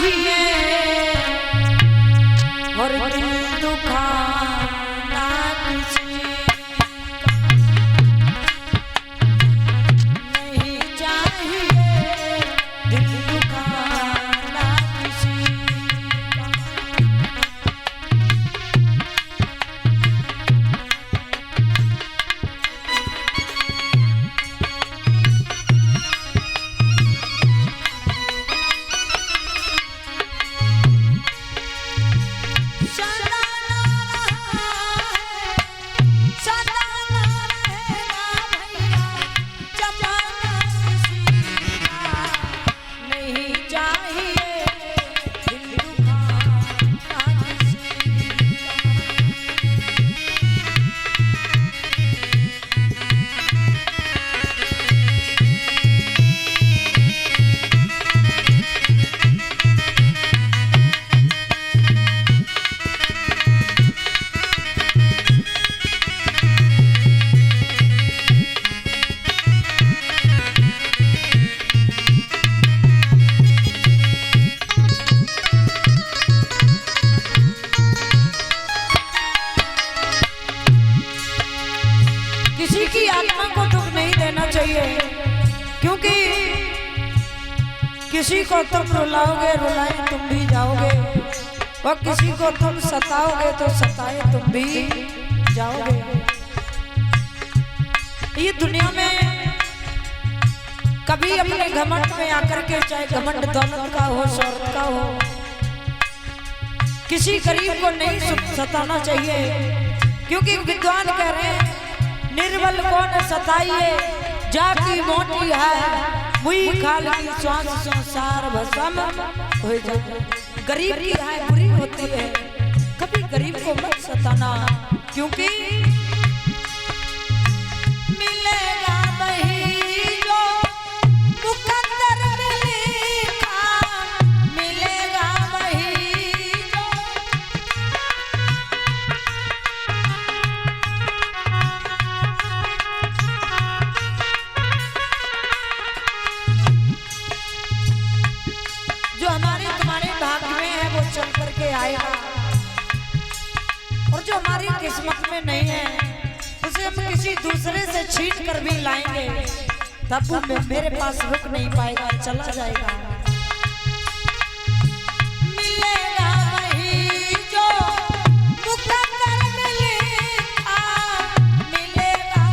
चाहिए और दिल दुखाना किसी नहीं चाहिए, दिल दुखाना किसी क्योंकि किसी को तुम रुलाओगे रुलाए तुम भी जाओगे, और किसी को तुम सताओगे तो सताए तुम भी जाओगे। ये दुनिया में कभी अपने घमंड में आकर के, चाहे घमंड दौलत का हो शोहरत का हो, किसी गरीब को नहीं सताना चाहिए। क्योंकि विद्वान कह रहे हैं निर्बल को न सताइए, जाकी मोटी है मुई खाल की श्वास संसार भस्म हो जाए। गरीब की है बुरी होती है, कभी गरीब को मत सताना, क्योंकि मिलेगा वही जो मुकद्दर में लिखा, मिलेगा वही जो चल करके आएगा, और जो हमारी किस्मत में नहीं है उसे हम किसी दूसरे से छीन कर भी लाएंगे, तब वो मेरे पास रुक नहीं पाएगा, चला जाएगा। मिलेगा वही जो मुकद्दर में लिखा, मिलेगा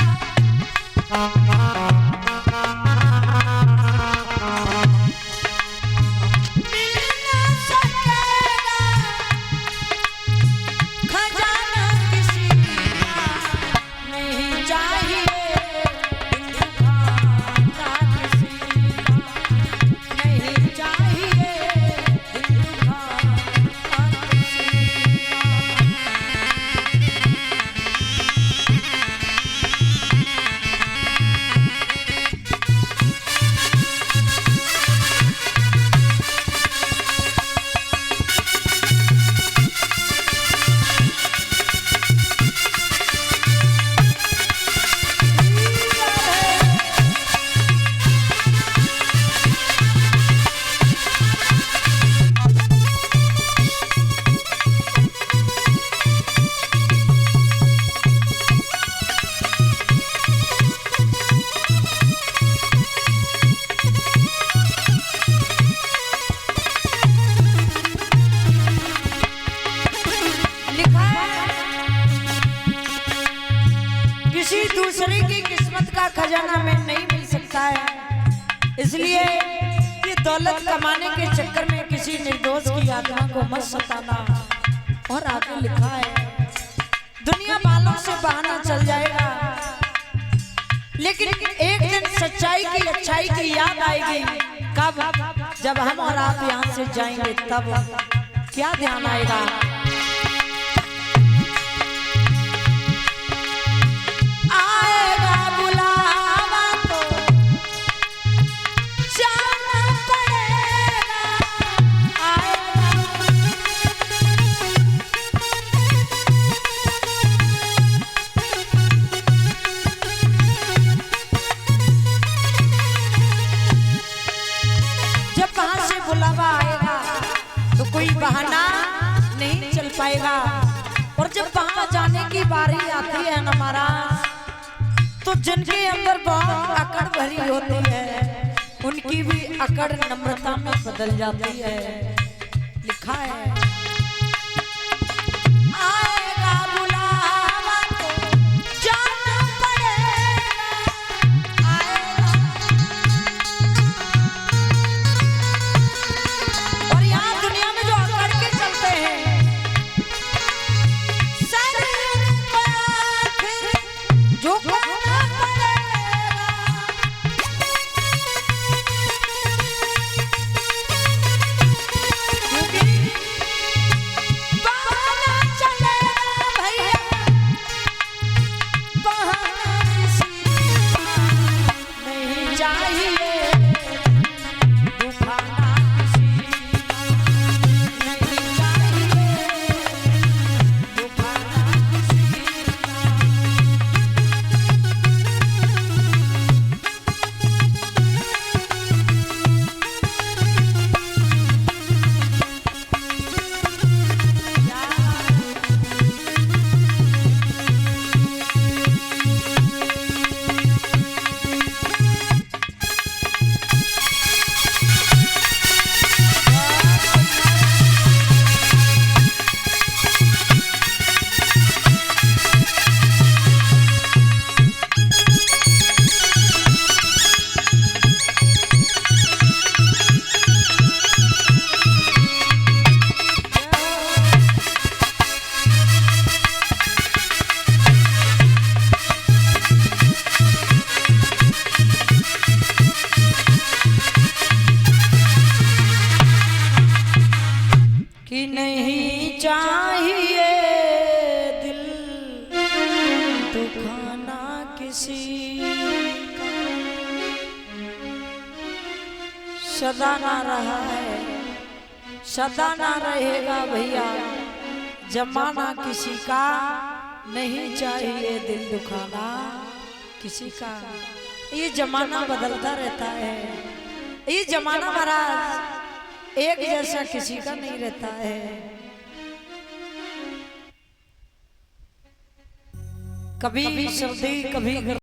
दूसरे की किस्मत का खजाना में नहीं मिल सकता है। इसलिए ये दौलत कमाने के चक्कर में किसी निर्दोष की आत्मा को मत सताना। और आगे लिखा है दुनिया वालों से बहाना चल जाएगा, लेकिन एक दिन सच्चाई की अच्छाई की याद आएगी। कब? जब हम और आप यहाँ से जाएंगे तब क्या ध्यान आएगा। बहाना नहीं चल पाएगा। और जब वहां जाने की बारी आती है ना महाराज, तो जिनके अंदर बहुत अकड़ भरी होती है उनकी भी अकड़ नम्रता में बदल जाती है। लिखा है आएगा बुलावा तो जाना पड़ेगा, आएगा। और यहाँ दुनिया में जो अकड़ के चलते हैं, सर पे आखिर झुकाना पड़ेगा। कि नहीं चाहिए दिल दुखाना किसी का, सदा ना रहा है सदा ना रहेगा भैया जमाना किसी का, नहीं चाहिए दिल दुखाना किसी का। ये जमाना बदलता रहता है, ये जमाना महाराज एक जैसा किसी का नहीं रहता है। कभी सर्दी कभी